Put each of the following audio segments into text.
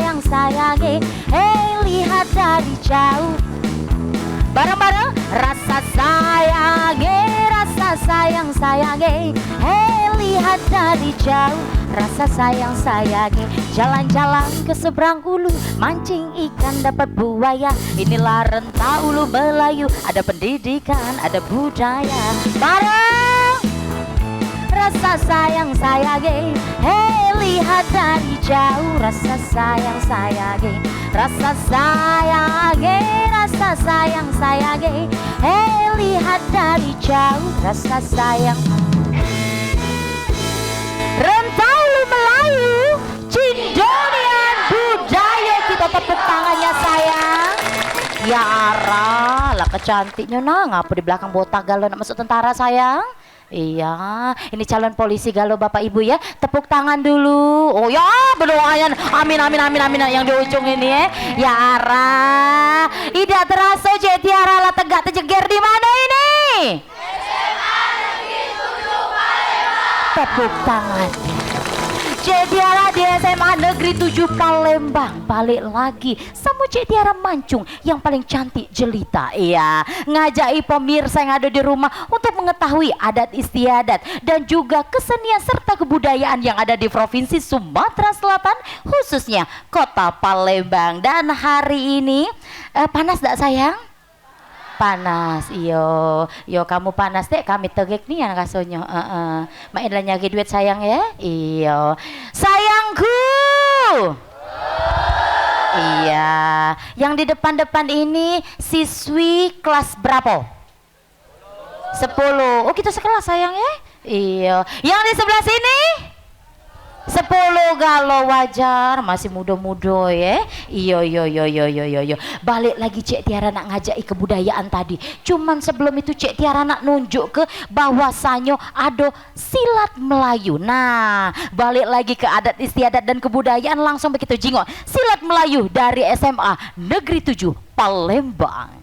sayang sayangi. Hei lihat dari jauh. Bareng-bareng. Rasa sayang sayangi. Hei lihat dari jauh. Rasa sayang sayangi. Jalan-jalan ke seberang hulu, mancing ikan dapat buaya. Inilah rentah ulu Melayu, ada pendidikan, ada budaya. Bareng. Rasa sayang sayangi. Hei lihat dari jauh. Rasa sayang sayangi. Rasa sayangi. Rasa sayang sayangi. Hei lihat dari jauh. Rasa sayang. Rentaulu Melayu, Cindonian budaya. Kita tepuk tangannya sayang. Ya arah, lah kecantiknya nah. Ngapa di belakang botak galau nak masuk tentara sayang? Iya, ini calon polisi galau Bapak Ibu ya. Tepuk tangan dulu. Oh ya, berdoayan. Amin amin amin amin yang di ujung ini ya. Ya arah, tidak terasa Cik Tiara lah tegak terjeger di mana ini? Tepuk tangan. Cik Tiara di SMA Negeri 7 Palembang balik lagi sama Cik Tiara Mancung yang paling cantik jelita. Iya, ngajai pemirsa yang ada di rumah untuk mengetahui adat istiadat dan juga kesenian serta kebudayaan yang ada di Provinsi Sumatera Selatan, khususnya Kota Palembang. Dan hari ini panas tak sayang? Panas, iyo kamu panas deh, kami tegek nih yang kasonyo. Main lah nyagi duit sayang ya, iyo sayangku. Iya, yang di depan-depan ini siswi kelas berapa? 10. Oh kita sekelas sayang ya. Iya, yang di sebelah sini 10 galau wajar, masih muda-muda ya. Iyo. Balik lagi Cik Tiara nak ngajak kebudayaan tadi. Cuman sebelum itu Cik Tiara nak nunjuk ke bahwasannya ada silat Melayu. Nah, balik lagi ke adat istiadat dan kebudayaan langsung begitu jingok. Silat Melayu dari SMA Negeri 7 Palembang.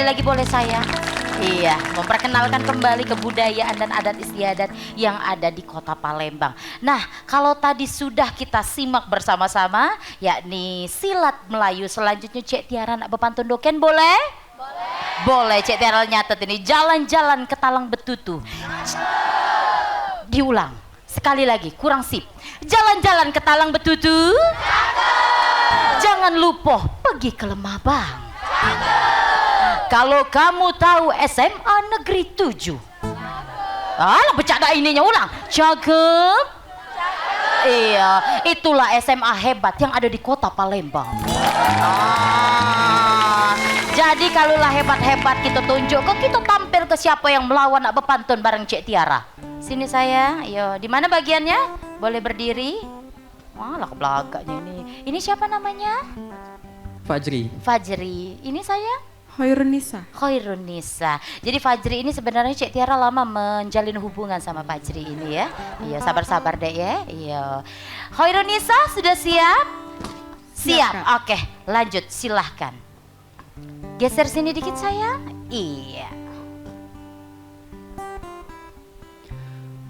sekali lagi boleh saya? Iya, memperkenalkan kembali kebudayaan dan adat istiadat yang ada di Kota Palembang. Nah, kalau tadi sudah kita simak bersama-sama, yakni silat Melayu, selanjutnya Cek Tiara nak berpantun doken boleh? Boleh Cek Tiara nyatet ini, jalan-jalan ke Talang Betutu. Diulang, sekali lagi, kurang sip. Jalan-jalan ke Talang Betutu. Jangan lupa pergi ke Lemah Bang. Kalau kamu tahu SMA Negeri 7. Alah bercanda ininya ulang. Cakep. Iya, itulah SMA hebat yang ada di Kota Palembang. Jadi kalaulah hebat-hebat kita tunjuk, kok kita tampil ke siapa yang melawan nak berpantun bareng Cek Tiara. Sini saya, yo, di mana bagiannya? Boleh berdiri. Walah kebelakangnya ini. Ini siapa namanya? Fajri. Fajri. Ini saya? Khairunisa. Khairunisa. Jadi Fajri ini sebenarnya Cek Tiara lama menjalin hubungan sama Fajri ini ya. Iya, sabar-sabar deh ya. Iya. Khairunisa sudah siap? Siap. Oke, lanjut silahkan. Geser sini dikit sayang. Iya.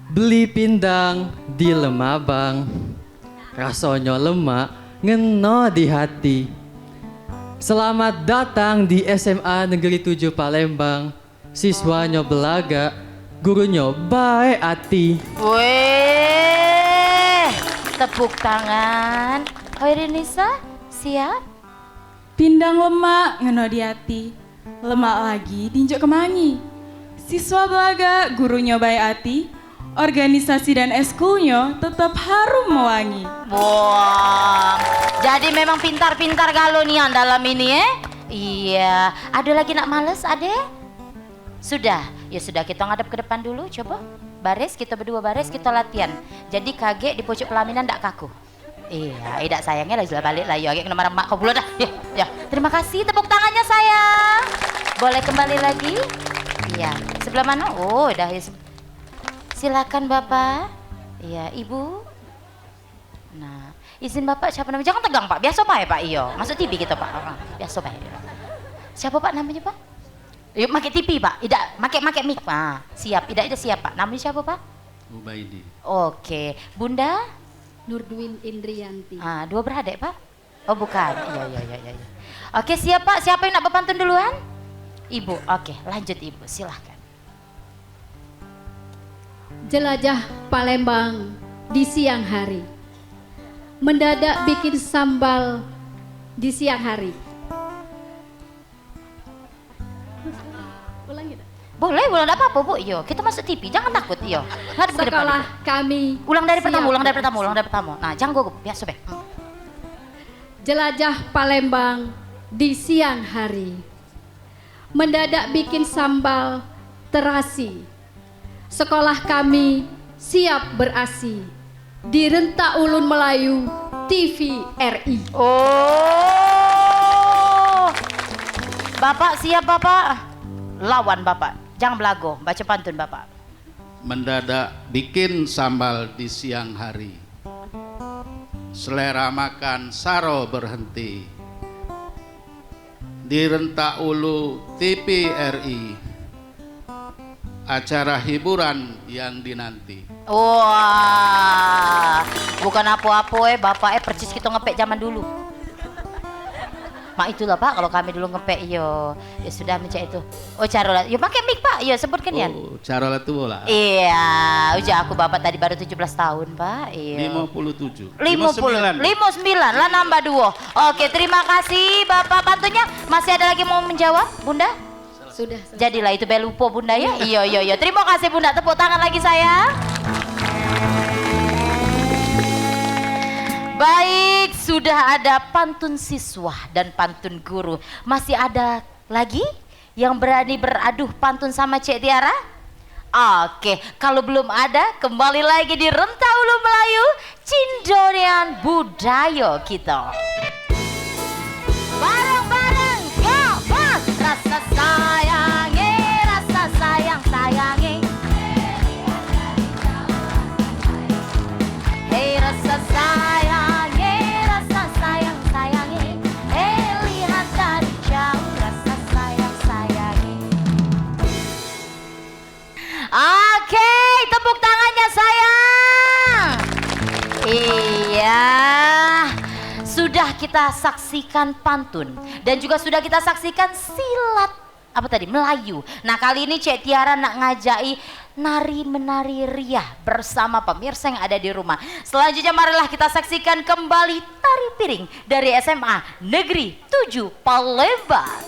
Beli pindang di Lemah Bang, rasanya lemak ngeno di hati. Selamat datang di SMA Negeri 7 Palembang. Siswanya belaga, gurunya baik hati. Weh, tepuk tangan. Khairunisa, siap? Pindang lemak ngeno di hati. Lemak lagi tinjuk kemangi. Siswa belaga, gurunya baik hati. Organisasi dan eskulnya tetap harum mewangi. Wah, jadi memang pintar-pintar galonian dalam ini ya? Iya, ada lagi nak males ade? Sudah, ya sudah kita ngadep ke depan dulu coba. Baris, kita berdua baris, kita latihan. Jadi kaget di pojok pelaminan ndak kaku. Iya, tidak sayangnya lagi balik lah, ya kayak nomor mak kau dulu dah. Ya, terima kasih tepuk tangannya sayang. Boleh kembali lagi? Iya, sebelah mana? Oh, dah ya. Silakan Bapak. Iya, Ibu. Nah, izin Bapak siapa namanya? Jangan tegang Pak, biasa Pak ya Pak. Iyo, masuk TV kita Pak. Biasa Pak. Siapa Pak namanya Pak? Yuk pakai TV Pak. Tidak, pakai mic Pak. Siap, tidak siap Pak. Namanya siapa Pak? Ubaidi. Oke, Bunda? Nurdwin Indrianti. Ah, dua beradik Pak? Oh bukan. Iya. Oke, siap Pak. Siapa yang nak berpantun duluan? Ibu. Oke, lanjut Ibu. Silahkan. Jelajah Palembang di siang hari. Mendadak bikin sambal di siang hari. Ulang kita. Boleh, enggak apa-apa Bu. Yo, kita masuk TV. Jangan takut, yo. Ngadep ke depan. Sekolah kami. Ulang dari pertama, siap ulang dari beraksi. pertama. Nah, jangan gugup. Biasa Be. Jelajah Palembang di siang hari. Mendadak bikin sambal terasi. Sekolah kami siap berasi di Rentak Ulun Melayu TVRI. Oh, Bapak siap Bapak. Lawan Bapak. Jangan belago. Baca pantun Bapak. Mendadak bikin sambal di siang hari. Selera makan saro berhenti. Di Rentak Ulu TVRI. Acara hiburan yang dinanti. Wah, bukan apa-apa Bapak percis kita ngepek zaman dulu. Mak itulah Pak, kalau kami dulu ngepek yo, ya sudah mencak itu. Oh carola, yo pakai mic Pak, yo sebutkan ya. Oh, cara itu bola. Iya, udah aku Bapak tadi baru 17 tahun Pak. Iya. 57. 59 lah nambah 2. Oke, terima kasih Bapak pantunnya. Masih ada lagi mau menjawab Bunda? Sudah. Jadilah itu belupo Bunda ya. Iya. Terima kasih Bunda. Tepuk tangan lagi saya. Baik, sudah ada pantun siswa dan pantun guru. Masih ada lagi yang berani beraduh pantun sama Cek Tiara? Oke, kalau belum ada, kembali lagi di Rentak Ulu Melayu, Cindonian Budaya kita. Bareng-bareng, kapan rasa sayang sayangi. Hey rasa sayangi, hey lihat dari jauh rasa sayang. sudah kita saksikan pantun dan juga sudah kita saksikan silat apa tadi Melayu. Nah kali ini Cek Tiara nak ngajai nari menari riah bersama pemirsa yang ada di rumah. Selanjutnya marilah kita saksikan kembali tari piring dari SMA Negeri 7 Palembang.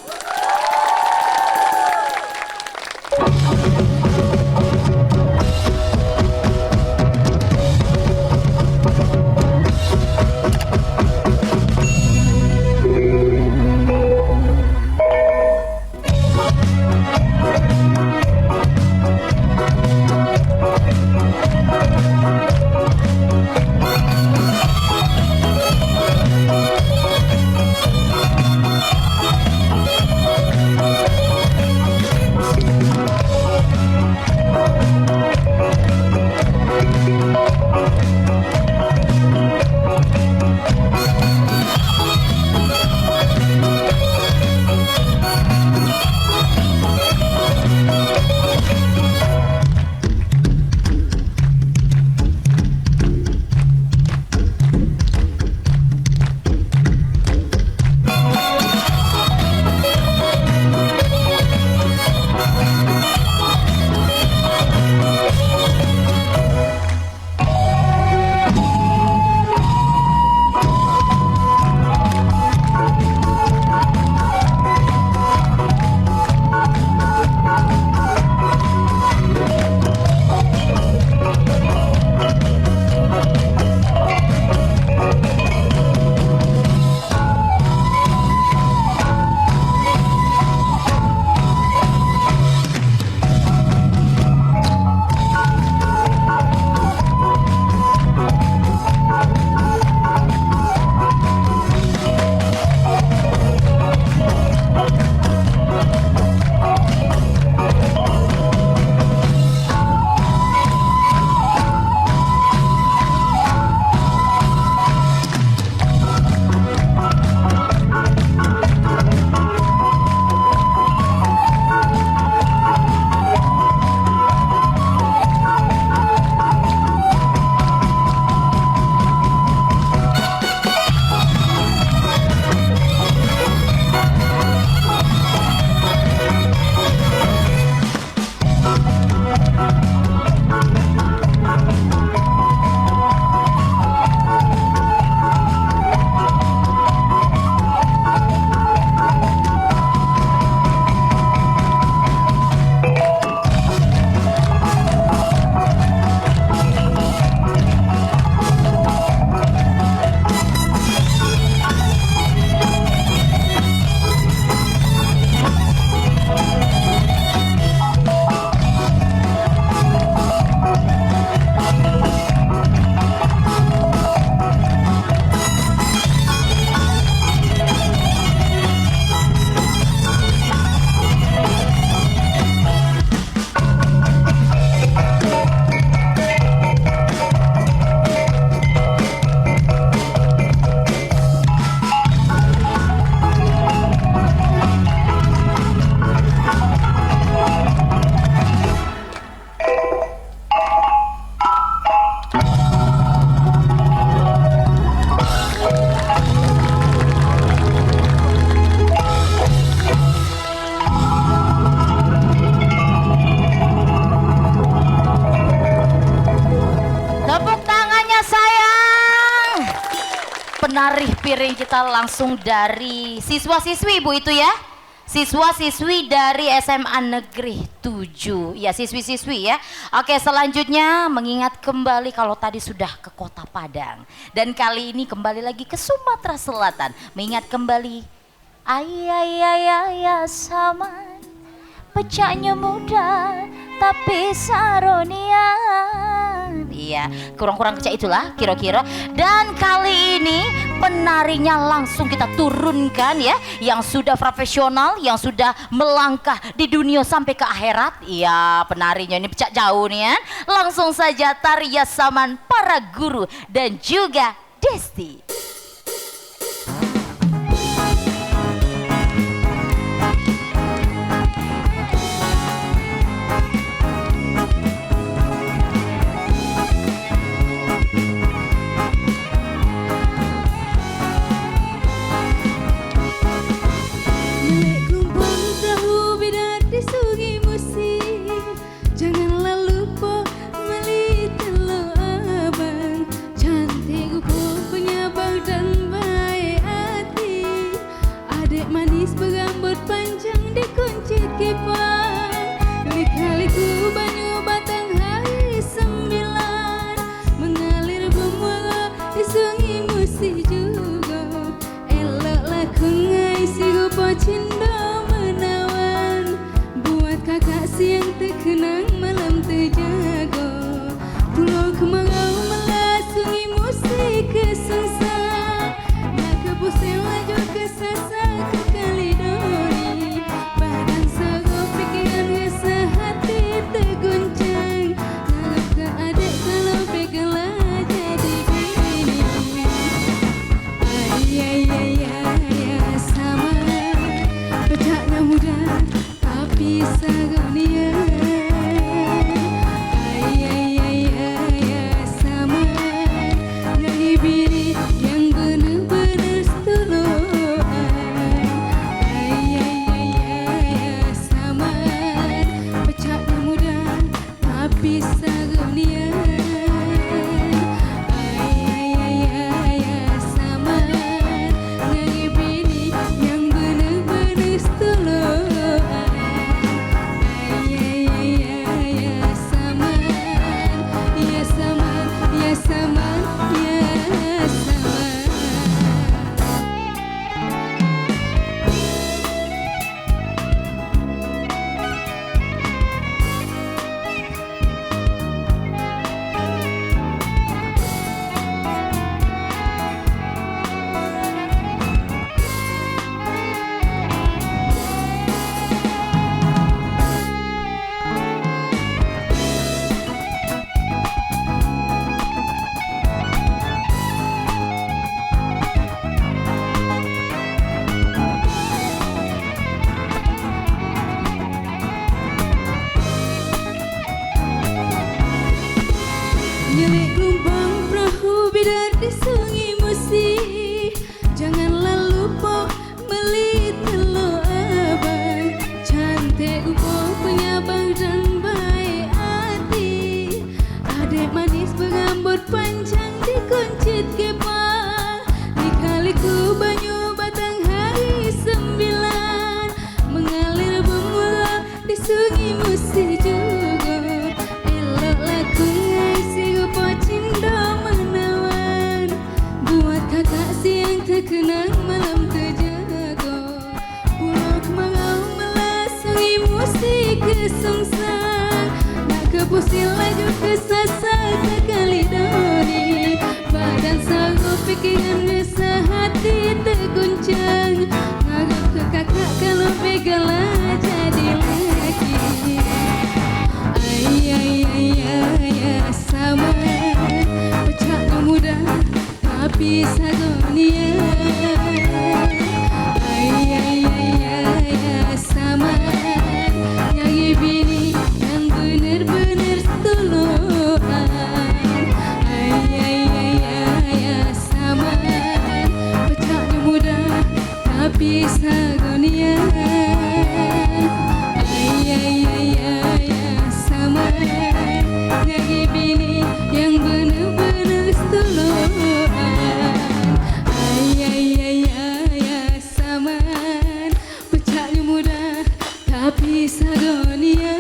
penari piring kita langsung dari siswa-siswi Bu itu ya. Siswa-siswi dari SMA Negeri 7. Ya, siswi-siswi ya. Oke, selanjutnya mengingat kembali kalau tadi sudah ke Kota Padang. Dan kali ini kembali lagi ke Sumatera Selatan. Mengingat kembali ayah saman pecahnya muda tapi saronian. Iya, kurang-kurang kecak itulah kira-kira. Dan kali ini penarinya langsung kita turunkan ya, yang sudah profesional, yang sudah melangkah di dunia sampai ke akhirat. Iya, penarinya ini pecah jauh nih ya. Langsung saja tarian saman para guru dan juga Desti. sagonia. Ay ay ay ay ay sama nyanyi bini yang bener-bener setulur. Ay ay ay ay sama pecahnya muda tapi sagonia. Ay ay ay ay sama nyanyi bini yang bener-bener setulur. Ay ay ay ay sama ya sama ya sama ya sama. Nyelek gelombang perahu bidar di sungai Musi. Janganlah lupa beli telur abang. Cantik upo penyabang dan baik hati. Adik manis berambut panjang dikuncit kepal. Lika-liku banyu batang hari 9 mengalir bermula di sungai Musi juga. Elok laku si rupa cinta menawan. Buat kakak siang terkenang malam terjaga. Pulau kemarau melasungi musik kesengsang. Nak kepusil laju kesasar sekali doni. Badan saru pikiran rasa hati terguncang. Ngarap ke kakak kalau pegalah jadi lagi. Ay ay ay ay ay sama pecahnya muda tapi sagonia. Ay ay ay ay ay sama nyanyi bini yang bener-bener setulur. Ay ay ay ay ay sama pecahnya muda tapi sagonia. Ay ay ay ay ay sama nyanyi bini yang bener-bener setulur. Ay ay ay ay ay sama pecahnya muda tapi sagonia.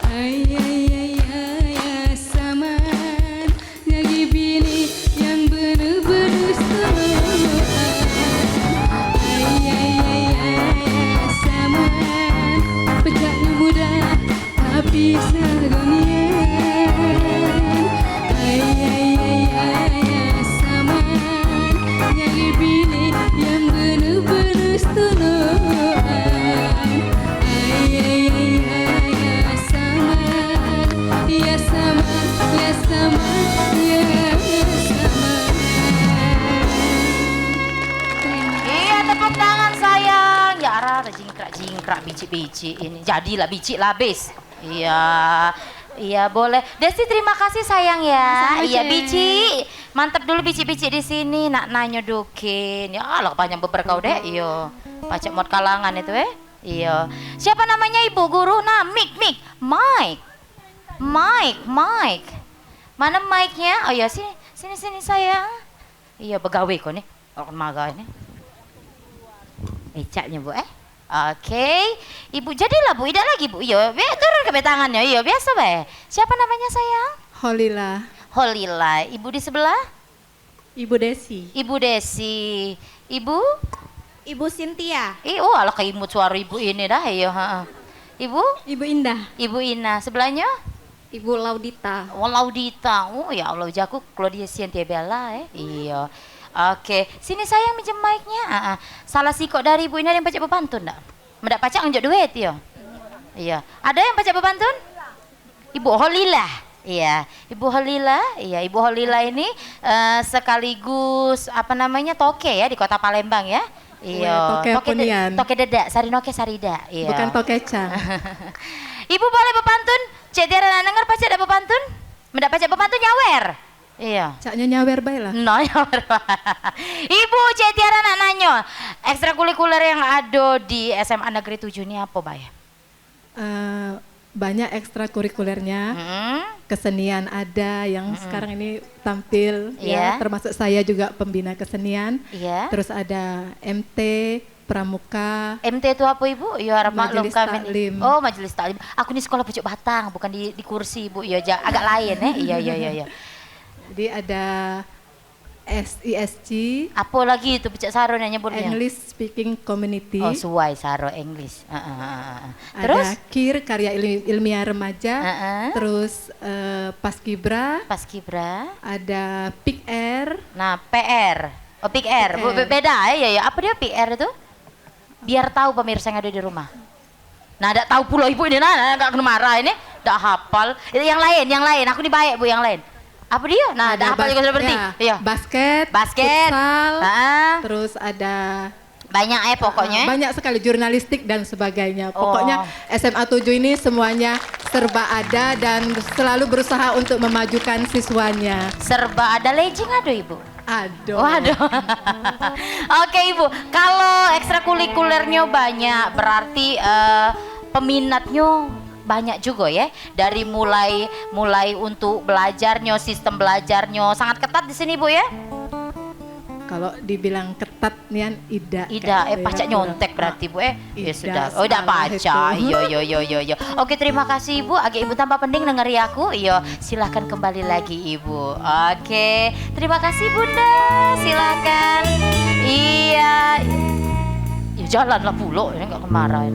Ay ay ay ay ay sama nyanyi bini yang bener-bener setulur. Ay ay ay ay sama pecahnya muda tapi sagonia. Ay ay ay ay sama nyanyi bini yang bener-bener setulur. Ay ay ay ay sama ya sama ya sama ya sama. Iya, tepuk tangan sayang. Ya arah jingkrak biji-biji ini. Jadilah biji labis. Iya. Iya boleh. Desi terima kasih sayang ya. Sama-sama, Iya Cek. biji. Mantap dulu biji-biji di sini. Nak nanya dukin. Ya Allah panjang beberkau deh. Iya. Pacak mod kalangan itu Iya. Siapa namanya ibu guru? Nah, Mike. Mana mic-nya? Oh ya sini sayang. Iya begawe kok nih. Orang maga ini. Ecaknya bu Oke. Ibu jadilah bu, tidak lagi bu. Iya, turun ke tangannya. Iya biasa be. Siapa namanya sayang? Holila, Holila. Ibu di sebelah? Ibu Desi. Ibu Desi. Ibu? Ibu Cynthia. Oh ala keimut suara ibu ini dah. Iya. Ibu? Ibu Indah. Ibu Ina. Sebelahnya? Ibu Laudita. Oh Laudita. Oh ya Allah jago Claudia Cynthia Bella Iya. Oke, sini sayang minjem mic-nya. Salah sikok dari ibu ini ada yang pacak bepantun enggak? Mendak pacak ngunjuk duit ya? Iya. Ada yang pacak bepantun? Ibu Holila. Iya, Ibu Holila. Iya, Ibu Holila ini sekaligus apa namanya toke ya di Kota Palembang ya. Iya. Toke punian. Toke dedak, sarinoke sarida. Iya. Bukan tokecang. Ibu boleh bepantun? Cek Tiara nak dengar pasti ada bepantun? Mendak pacak bepantun nyawer. Iya. Caknya nyawer bae lah. No, nyawer. Ibu Cek Tiara nak nanyo, ekstrakurikuler yang ada di SMA Negeri 7 ini apa, Bay? Banyak ekstrakurikulernya. Hmm? Kesenian ada yang sekarang ini tampil Iya. ya, termasuk saya juga pembina kesenian. Iya. Terus ada MT, Pramuka. MT itu apa Ibu? Ya harap maklum Majelis kami. Taklim. Oh, Majelis Taklim. Aku ini sekolah Pucuk Batang, bukan di kursi Ibu. Ya agak lain ya. Iya. Jadi ada SISC, Apa lagi itu Pucuk Saro yang nyebutnya? English Speaking Community. Oh, suai Saro English. Terus Ada KIR, Karya Ilmiah Remaja. Terus Paskibra. Paskibra. Ada PIK-R. Nah, PR. Oh, PR. Beda ya. Apa dia PR itu? Biar tahu pemirsa yang ada di rumah. Nah, tidak tahu pula Ibu ini, nggak kena marah ini. Tidak hafal. Yang lain. Aku ini baik Bu, yang lain. Apa dia? Nah, tidak hafal juga seperti. Iya. Basket. Basket. Futsal. Ah. Terus ada Banyak pokoknya. banyak sekali jurnalistik dan sebagainya. Pokoknya SMA 7 ini semuanya serba ada dan selalu berusaha untuk memajukan siswanya. Serba ada legging ada Ibu. Aduh. Waduh. Oke Ibu, kalau ekstrakurikulernya banyak berarti peminatnya banyak juga ya. Dari mulai untuk belajarnya, sistem belajarnya sangat ketat di sini Bu ya. Kalau dibilang ketat nian Ida. Pacak nyontek berarti Bu ya sudah. Oh, udah salah pacak. itu. Yo. Oke, terima kasih Ibu. Agak Ibu tambah penting dengeri aku. Iya, silahkan kembali lagi Ibu. Oke, terima kasih Bunda. Silakan. Iya. Ya jalanlah pula, ini enggak kemarahan.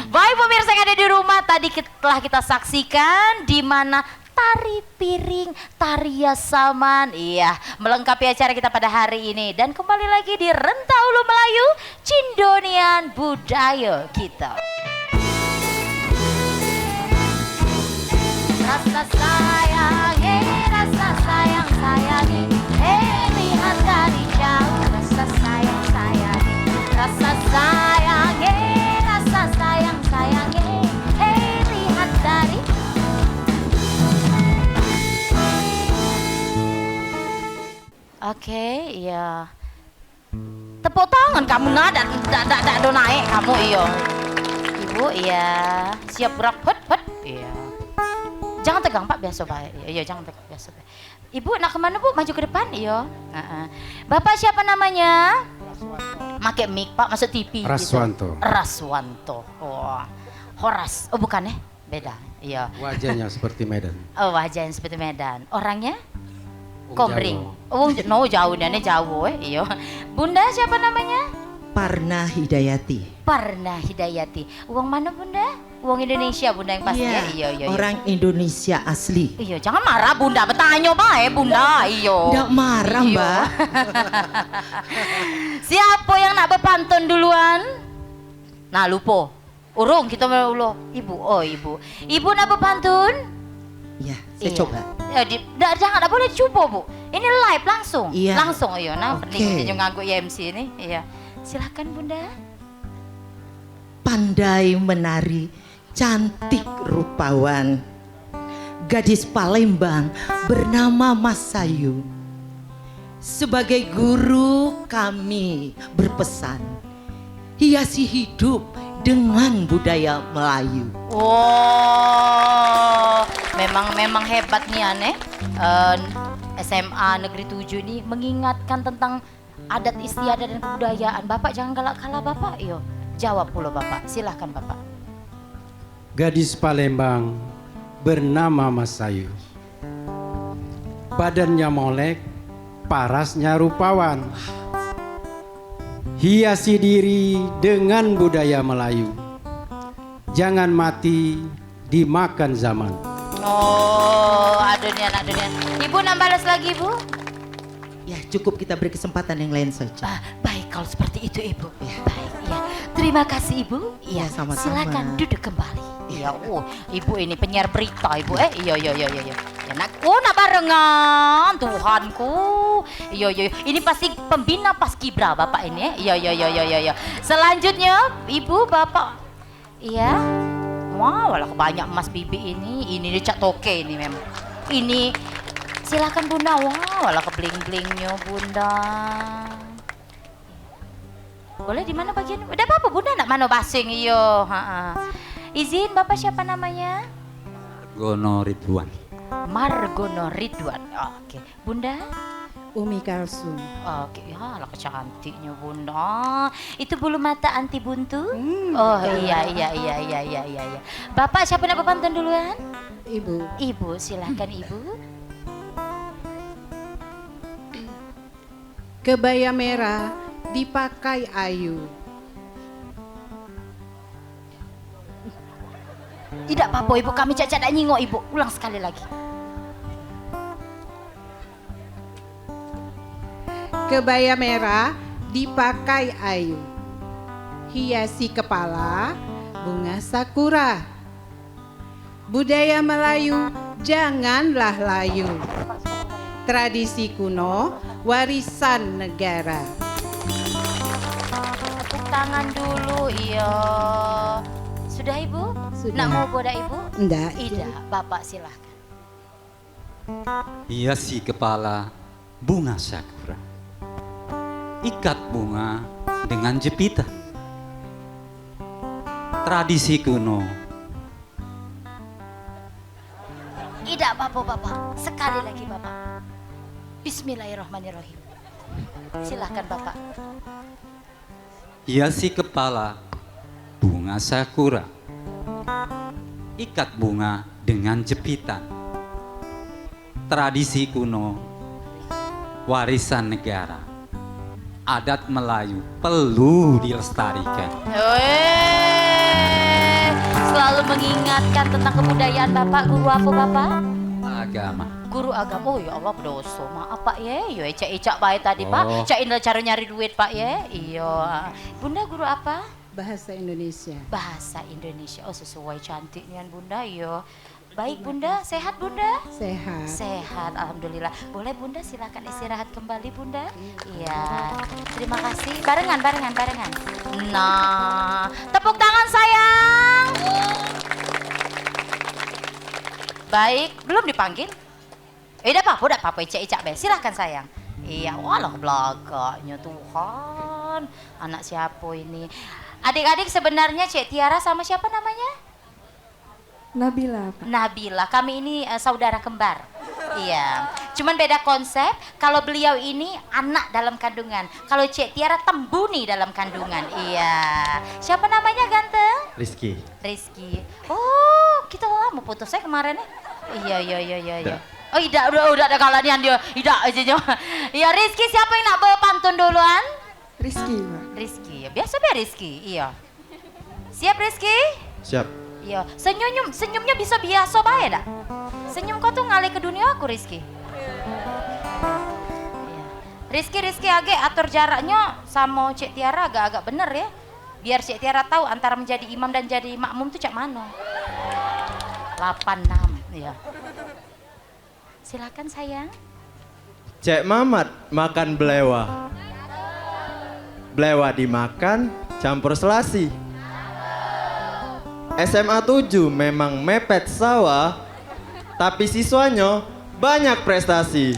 Baik pemirsa yang ada di rumah, tadi telah kita saksikan di mana tari piring, tarian saman, iya, melengkapi acara kita pada hari ini. Dan kembali lagi di Renta Ulu Melayu, Cindonian budaya kita. Rasa sayangi, lihat dari jauh. Rasa sayangi, rasa sayangi, lihat dari. Oke, iya. Tepuk tangan kamu nada do naik kamu iyo. Ibu, iya. Siap gerak, hut. Iya. Jangan tegang Pak, biasa Pak. Iya, jangan tegang biasa Pak. Ibu nak kemana Bu? Maju ke depan, iyo. Bapak siapa namanya? Make mic Pak, masuk TV. Raswanto. Gitu. Raswanto. Oh, Horas. Oh bukan ya? Beda. Iya. Wajahnya seperti Medan. Oh, wajahnya seperti Medan. Orangnya? Wong Komering. Jawa. Oh, no jauh dan jauh iya. Bunda siapa namanya? Parna Hidayati. Parna Hidayati. Uang mana Bunda? Uang Indonesia Bunda yang pasti ya. Iya. Orang Indonesia asli. Iya, jangan marah Bunda, bertanya bae Bunda. Iya. Tidak marah Iya. Mbak. Siapa yang nak berpantun duluan? Nah, lupa. Urung kita mau ulo. Ibu. Oh, Ibu. Ibu nak berpantun? Ya, saya Iya. coba. Ya, jangan, tak boleh coba Bu. Ini live langsung. Iya. Langsung, iya. Nah, Oke. penting nganggu IMC ini. Iya. Silakan Bunda. Pandai menari, cantik rupawan. Gadis Palembang bernama Mas Sayu. Sebagai guru kami berpesan, hiasi hidup dengan budaya Melayu. Wow, memang hebat nih aneh. SMA Negeri 7 ini mengingatkan tentang adat istiadat dan kebudayaan. Bapak jangan galak kalah Bapak. Yo, jawab pula Bapak. Silahkan Bapak. Gadis Palembang bernama Mas Sayu. Badannya molek, parasnya rupawan. Hiasi diri dengan budaya Melayu. Jangan mati dimakan zaman. Oh, adonian. Ibu nak balas lagi Bu? Ya, cukup kita beri kesempatan yang lain saja. Baik kalau seperti itu Ibu. Baik, iya. Terima kasih Ibu. Iya, Ya, sama-sama. silakan duduk kembali. Iya, Ibu ini penyiar berita Ibu. Iya. Anakku nak barengan, Tuhanku. Yo, ini pasti pembina paskibra bapak ini. Yo. Selanjutnya, ibu, bapak. Iya. Wah, walah banyak emas bibi ini. Ini dia cak toke ini memang. Ini, silakan bunda. Wah, walah kebling-blingnya bunda. Boleh di mana bagian? Udah apa bunda nak mana basing iyo. Izin bapak siapa namanya? Margono Ridwan. Margono Ridwan. Oke, bunda. Umi Kalsum. Oke, ya lah cantiknya bunda. Itu bulu mata anti buntu? Oh iya. Bapak siapa nak berpantun duluan? Ibu. Ibu, silahkan ibu. Kebaya merah dipakai Ayu. Tidak apa-apa ibu, kami cacat tak nyingok ibu. Ulang sekali lagi. Kebaya merah dipakai Ayu. Hiasi kepala bunga sakura. Budaya Melayu janganlah layu. Tradisi kuno warisan negara. Tepuk tangan dulu, iya. Sudah ibu? Sudah. Nak mau boda ibu? Enggak. Tidak, bapak silahkan. Hiasi kepala bunga sakura. Ikat bunga dengan jepitan. Tradisi kuno. Tidak apa-apa bapak, sekali lagi bapak. Bismillahirrahmanirrahim. Silahkan bapak. Hiasi kepala bunga sakura. Ikat bunga dengan jepitan. Tradisi kuno. Warisan negara. Adat Melayu perlu dilestarikan. Selalu mengingatkan tentang kebudayaan bapak. Guru apa bapak? Agama. Guru agama. Oh ya Allah berdosa. Maaf pak ya. Yo ecak baik tadi pak. Cak Indra cara nyari duit pak ya. Iya. Bunda guru apa? Bahasa Indonesia. Bahasa Indonesia. Oh sesuai cantiknya bunda. Yo. Baik bunda. Sehat bunda? Sehat. Sehat, alhamdulillah. Boleh bunda silakan istirahat kembali bunda. Iya. Terima kasih. Barengan. Nah, tepuk tangan sayang. Baik, belum dipanggil? Udah apa-apa, icak be. Silahkan sayang. Iya, walah belagaknya Tuhan. Anak siapa ini? Adik-adik sebenarnya Cik Tiara sama siapa namanya? Nabila, Pak. Nabila, kami ini saudara kembar. Iya, cuman beda konsep. Kalau beliau ini anak dalam kandungan, kalau Cik Tiara tembuni dalam kandungan. Iya. Siapa namanya ganteng? Rizky. Rizky. Oh, kita lama putus saya kemarin ya. Iya. Oh, udah ada kalanian dia. Tidak aja. Iya, Rizky siapa yang nak bawa pantun duluan? Rizky, Pak. Rizky, ya biasa Rizky. Iya. Siap Rizky? Siap. Iya, senyumnya bisa biasa bae dak? Senyum kau tuh ngalih ke dunia aku Rizky. Iya. Rizky agak atur jaraknya sama Cik Tiara agak bener ya. Biar Cik Tiara tahu antara menjadi imam dan jadi makmum tuh cak mana. 86, ya. Silakan sayang. Cek Mamat makan belewa. Belewa dimakan campur selasi. SMA 7 memang mepet sawah, tapi siswanya banyak prestasi.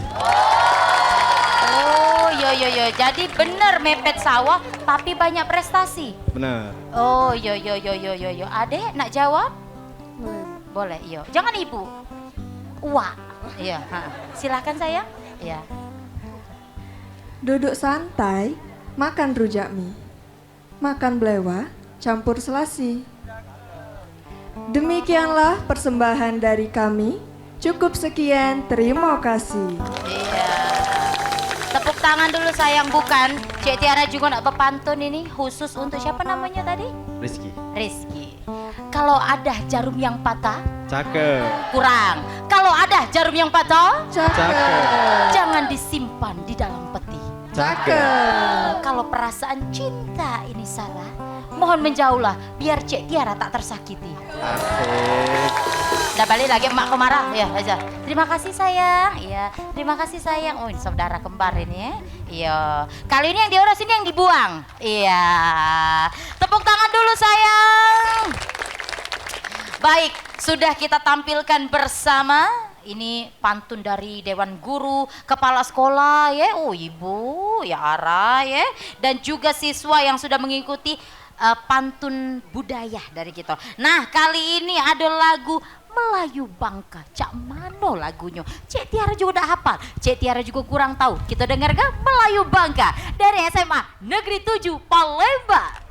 Oh, yo. Jadi bener mepet sawah, tapi banyak prestasi. Benar. Oh, yo. Adek nak jawab? Boleh, yo. Jangan ibu. Wah, iya. Silakan sayang. Iya. Duduk santai, makan rujak mie. Makan belewa, campur selasi. Demikianlah persembahan dari kami. Cukup sekian, terima kasih. Iya. Tepuk tangan dulu sayang, bukan? Cik Tiara juga nak berpantun ini khusus untuk siapa namanya tadi? Rizky. Kalau ada jarum yang patah? Cakep. Kurang. Kalau ada jarum yang patah? Cakep. Jangan disimpan di dalam peti. Cakep. Kalau perasaan cinta ini salah, mohon menjauhlah biar Cik Tiara tak tersakiti. Asik. Udah balik lagi emak marah ya aja. Terima kasih sayang. Iya, terima kasih sayang. Oh, ini saudara kembar ini ya. Iya. Kali ini yang diurus ini yang dibuang. Iya. Tepuk tangan dulu sayang. Baik, sudah kita tampilkan bersama. Ini pantun dari Dewan Guru, Kepala Sekolah ya. Oh, Ibu, ya Ara ya. Dan juga siswa yang sudah mengikuti pantun budaya dari kita. Nah, kali ini ada lagu Melayu Bangka. Cak mano lagunya? Cek Tiara juga udah hafal. Cek Tiara juga kurang tahu. Kita dengar gak Melayu Bangka dari SMA Negeri 7 Palembang.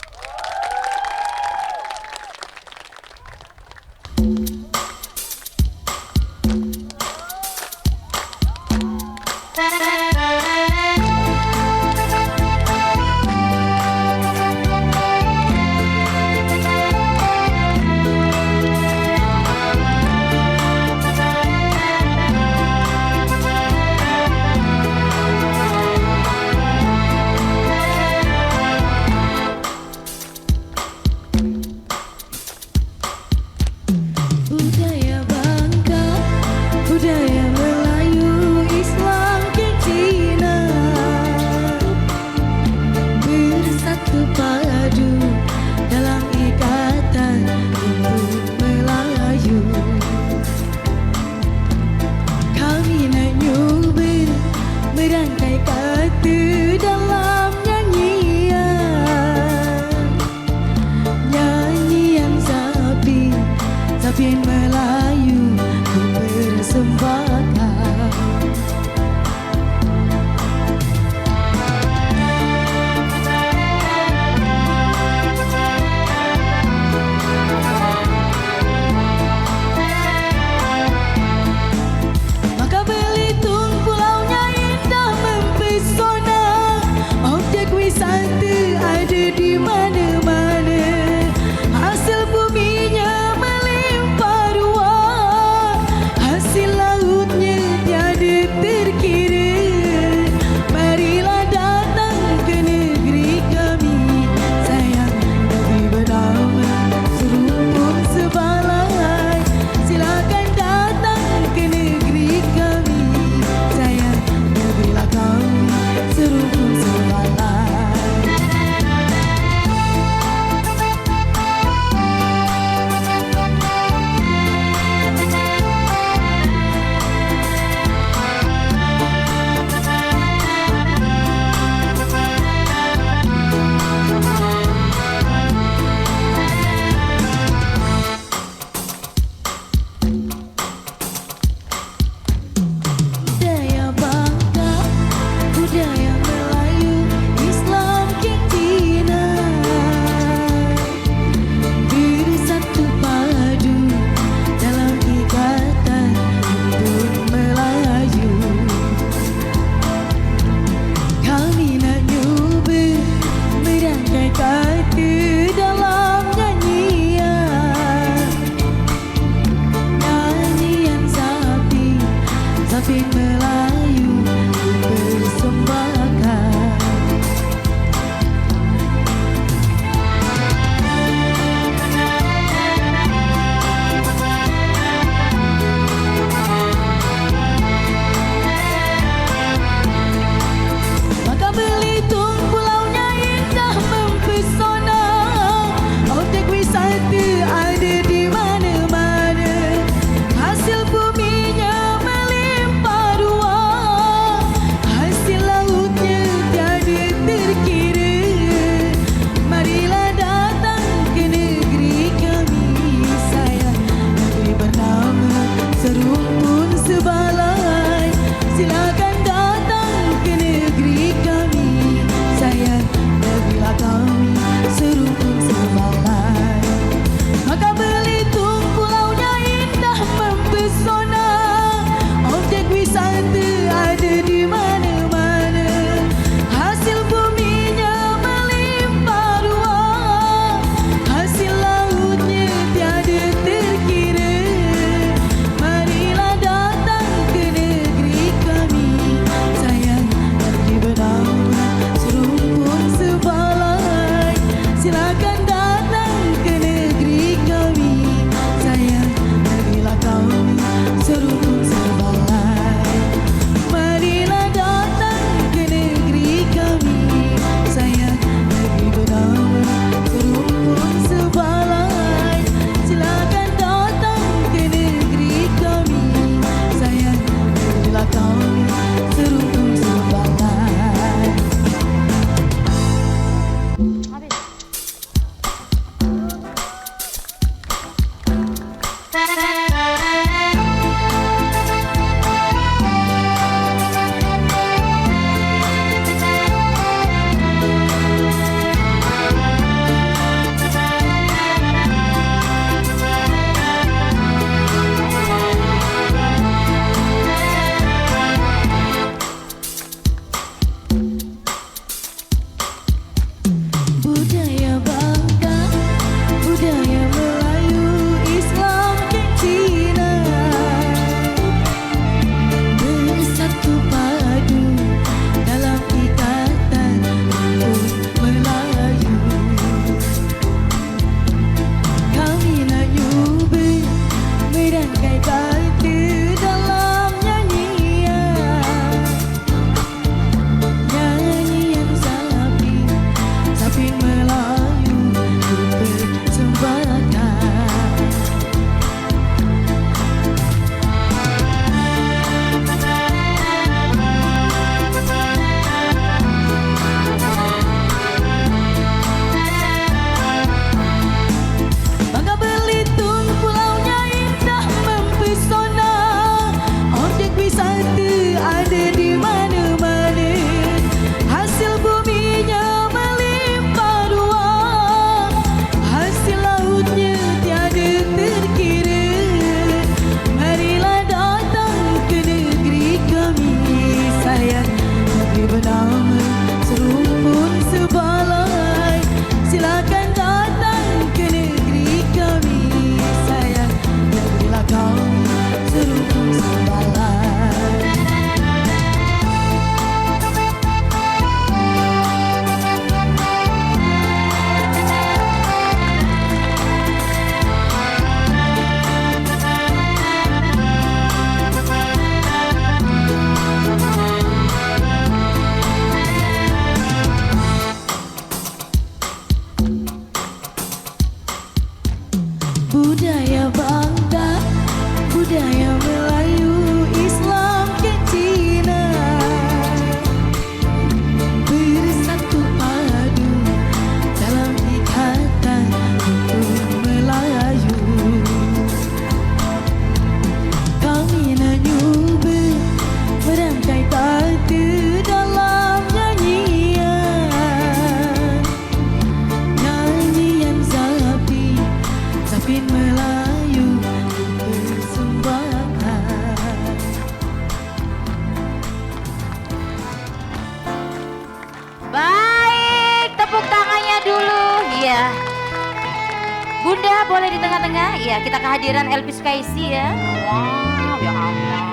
boleh di tengah-tengah? Iya, kita kehadiran Elvis Kaisi ya. Wow, ya Allah.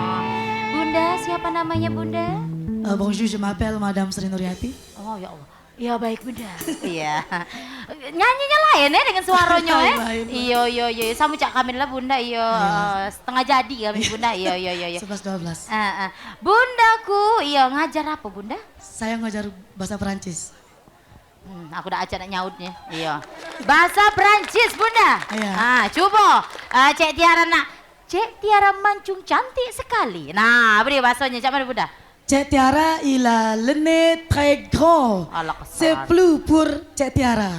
Bunda, siapa namanya Bunda? Bonjour, je m'appelle Madame Sri Nuryati. Oh ya Allah. Ya baik Bunda. Iya. Nyanyinya lain ya dengan suaranya ya. Iya. Sama cak kami lah Bunda. Iya. Setengah jadi kami Bunda. Iya. 11-12. Bundaku, iya ngajar apa Bunda? Saya ngajar bahasa Perancis. Aku udah aja nak nyautnya. Iya. Bahasa Perancis Bunda. Iya. Coba. Cek Tiara nak. Cek Tiara mancung cantik sekali. Nah, beri bahasanya cak mana Bunda? Cek Tiara, il a le nez très grand. C'est plus pour Cek Tiara.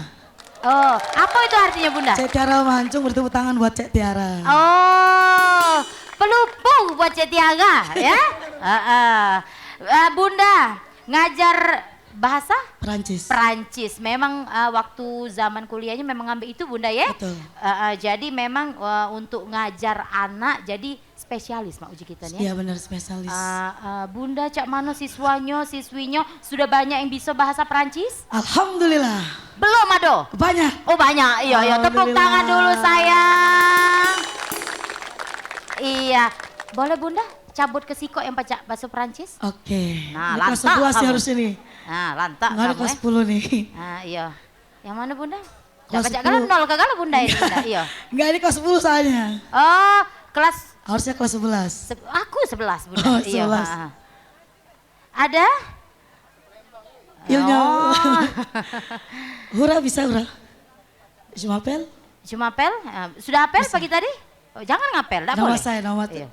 Oh, apa itu artinya Bunda? Cek Tiara mancung bertepuk tangan buat Cek Tiara. Oh, pelupung buat Cek Tiara ya? Bunda, ngajar bahasa? Perancis. Memang waktu zaman kuliahnya memang ngambil itu Bunda ya? Betul. Jadi memang untuk ngajar anak jadi spesialis Mak Uji kita nih. Iya benar spesialis. Bunda cak mano siswinya sudah banyak yang bisa bahasa Perancis? Alhamdulillah. Belum Ado? Banyak. Oh banyak, iya. Tepuk tangan dulu sayang. Iya, boleh Bunda cabut ke Siko yang baca bahasa Perancis? Oke. Nah, kelas lantak 11 harus ini. Nah, lantak Nggak ada kamu kelas 10 nih. Nah, iya. Yang mana Bunda? Kelas Baca 10. kalau 0 kagak Bunda ini Bunda, iya. Enggak, ini kelas 10 soalnya. Oh, kelas Harusnya kelas 11. Aku 11 Bunda. Oh, Iya. 11. Ada? Ilnya. Oh. Hura bisa hura. Cuma apel? Cuma apel? Sudah apel pagi tadi? Oh, jangan ngapel, enggak boleh. Nama Iya.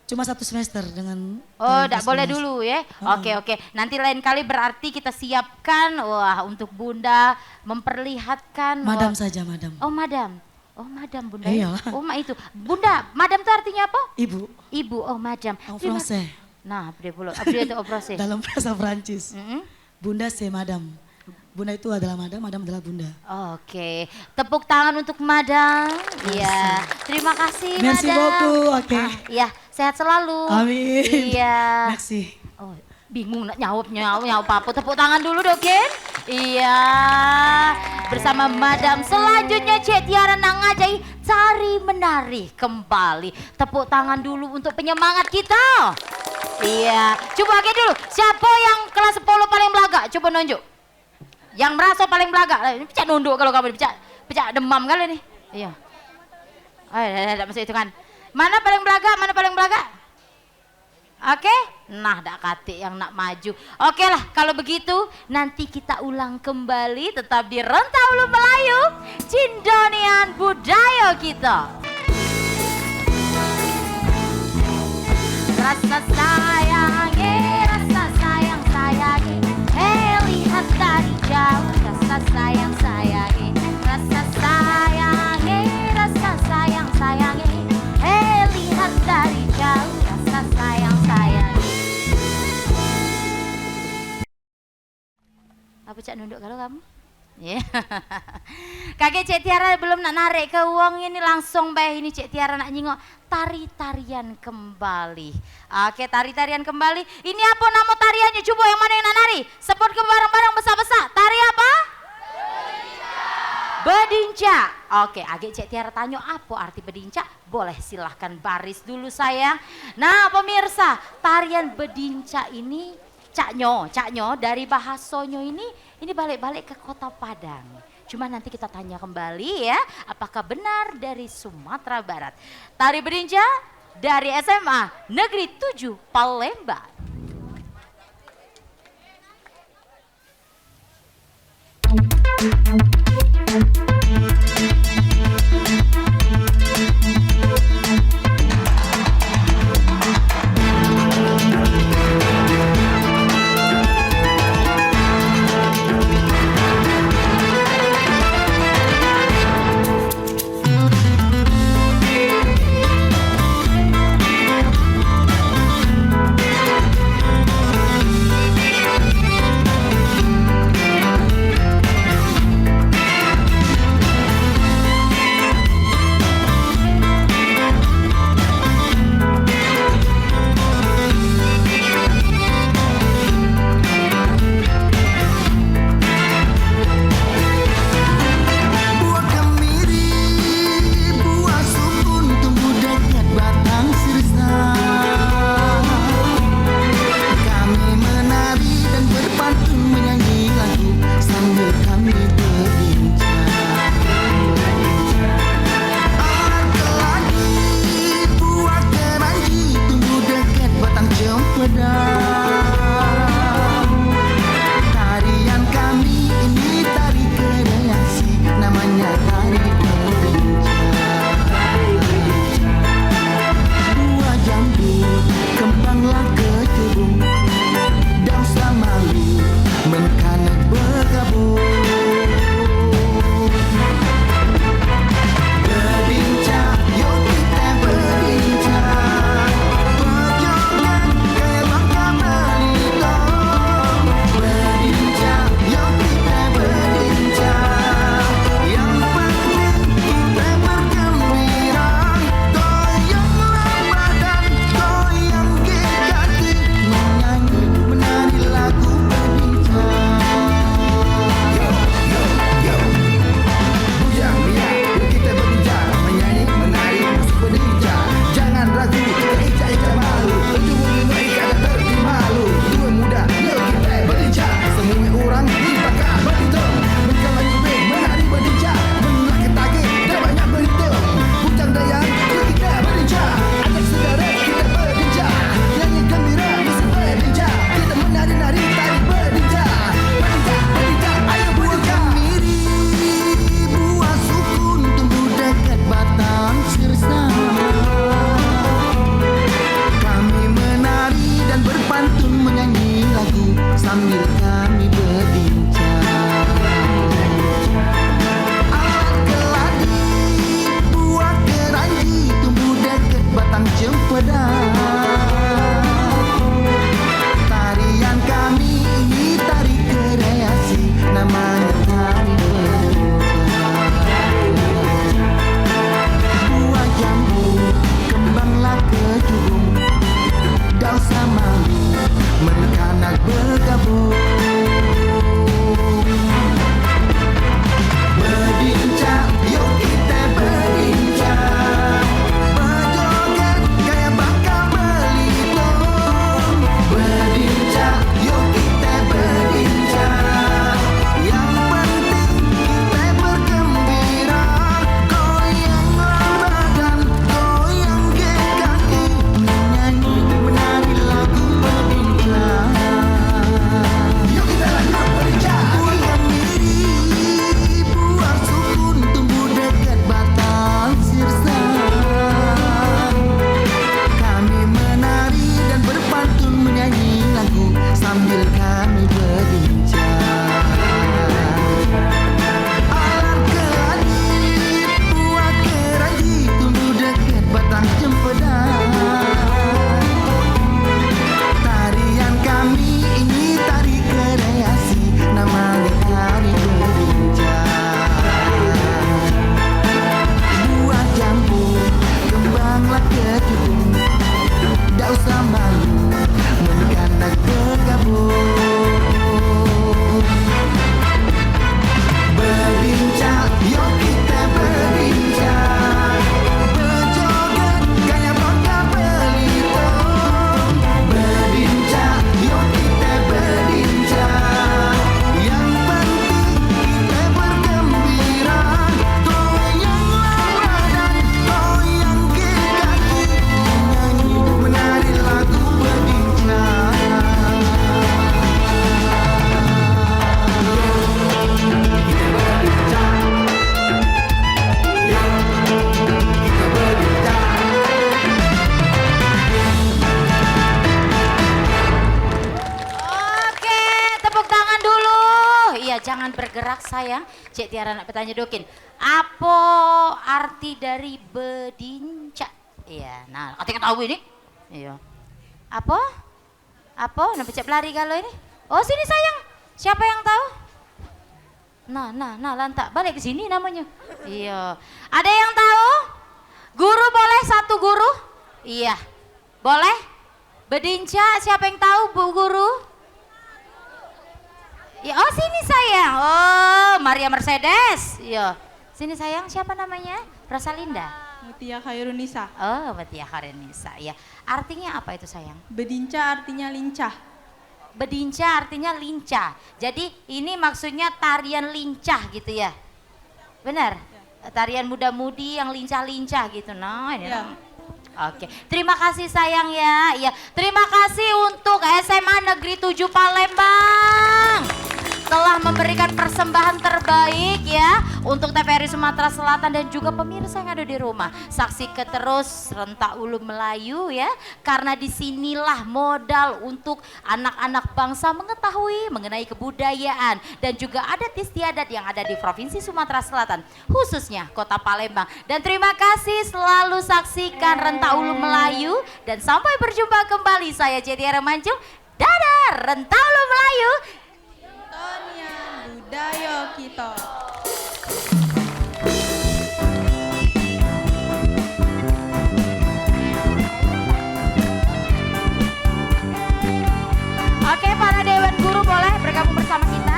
Cuma 1 semester dengan. Oh, enggak boleh dulu ya. Oke. Nanti lain kali berarti kita siapkan untuk Bunda memperlihatkan. Madam saja, madam. Oh, madam. Oh, madam Bunda. Iya. Oh, itu. Bunda, madam itu artinya apa? Ibu. Ibu, oh madam. En français. Nah, apa itu operasi? Dalam bahasa Perancis. Bunda c'est madam. Bunda itu adalah madam adalah bunda. Oke. Tepuk tangan untuk madam. Iya. Terima kasih Merci madam. beaucoup. Oke. Iya, sehat selalu. Amin. Iya. Merci. Oh, bingung nak nyaut apa. Tepuk tangan dulu dong, Ken. Iya. Bersama madam selanjutnya Cek Tiara nang ngajai tari menari kembali. Tepuk tangan dulu untuk penyemangat kita. Iya. Coba oke dulu. Siapa yang kelas 10 paling belaga? Coba nunjuk. Yang merasa paling belaga. Pecah nunduk kalau kamu pecah demam kali nih. Iya. Tidak masuk hitungan. Mana paling belaga? Oke? Nah, dak kate yang nak maju. Oke lah, kalau begitu nanti kita ulang kembali tetap di Rentaulu Melayu, Cindonian budaya kita. Rasa sayangi, lihat dari jauh. Rasa sayangi, lihat dari jauh. Rasa sayangi. Apa cak nunduk kalau kamu? Ya. Kakek Cek Tiara belum nak narik ke uang ini langsung baik ini Cek Tiara nak nyingok tari-tarian kembali. Oke, tari-tarian kembali. Ini apa nama tariannya? Coba yang mana yang nak nari? Sebut ke bareng-bareng besar-besar. Tari apa? Bedinca. Oke, Agek Cek Tiara tanya apa arti bedinca? Boleh silahkan baris dulu sayang. Nah pemirsa, tarian bedinca ini caknyo dari bahasonyo ini balik-balik ke Kota Padang. Cuma nanti kita tanya kembali ya, apakah benar dari Sumatera Barat. Tari bedinca dari SMA Negeri 7 Palembang. berbincang. Alat keladi, buah keranji, tumbuh dekat batang cempedak. Tarian kami ini tari kreasi, namanya tari berbincang. Buah jambu, kembanglah kejubung, daun sama mereka nak bergabung. Berbincang, yuk kita berbincang, berjoget gaya bakal belitung. Berbincang, yuk kita berbincang, yang penting kita bergembira. Goyanglah badan, goyang ke kaki, menyanyi menari lagu berbincang. Yuk kita lanjut berbincang. Buah miri, buah sukun, tumbuh dekat batang sirsan. Kami menari dan berpantun menyanyi lagu sambil kami berbincang. Alat keladi, buah keranji, tumbuh dekat batang cempedak. Tarian kami ini tari kreasi, namanya tari berbincang. Buah jambu, kembanglah kejubung, tak usah malu, mereka nak bergabung. Berbincang, yuk kita berbincang, berjoget gaya bakal belitung. Berbincang, yuk kita berbincang, yang penting kita bergembira. Goyanglah badan, goyang ke kaki, menyanyi menari lagu berbincang. Oke, tepuk tangan dulu. Iya, jangan bergerak sayang. Cik Tiara nak bertanya dokin. Apa arti dari bedinca? Iya, nah, katanya tahu ini. Iya. Apa? Apa? Nampak cek pelari kalau ini? Oh, sini sayang. Siapa yang tahu? Nah, lantak. Balik ke sini namanya. Iya. Ada yang tahu? Guru boleh satu guru? Iya. Boleh? Bedinca, siapa yang tahu Bu Guru? Ya, oh sini sayang. Oh, Maria Mercedes. Iya. Sini sayang, siapa namanya? Rosalinda. Mutia Khairunisa. Oh, Mutia Khairunisa. Ya. Artinya apa itu sayang? Bedinca artinya lincah. Bedinca artinya lincah. Jadi ini maksudnya tarian lincah gitu ya. Benar? Tarian muda-mudi yang lincah-lincah gitu. Nah, ini. Ya. Oke, terima kasih sayang ya. Ya, terima kasih untuk SMA Negeri 7 Palembang telah memberikan persembahan terbaik ya untuk TVRI Sumatera Selatan dan juga pemirsa yang ada di rumah. Saksikan terus Rentak Ulu Melayu ya, karena disinilah modal untuk anak-anak bangsa mengetahui mengenai kebudayaan dan juga adat istiadat yang ada di Provinsi Sumatera Selatan, khususnya Kota Palembang. Dan terima kasih selalu saksikan Rentak Ulu Melayu dan sampai berjumpa kembali. Saya Tiara Mancung. Dadah, Rentak Ulu Melayu. Budaya kita. Oke, para Dewan Guru boleh bergabung bersama kita.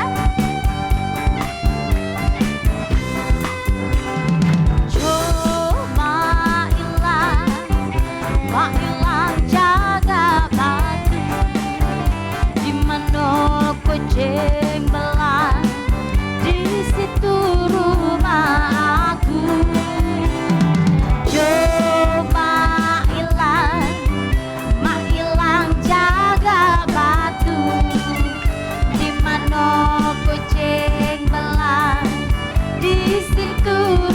Cuma ilang jaga batu, di mana kucing belang, di situ rumah aku. Cuma ilang jaga batu, di mana kucing belang, di situ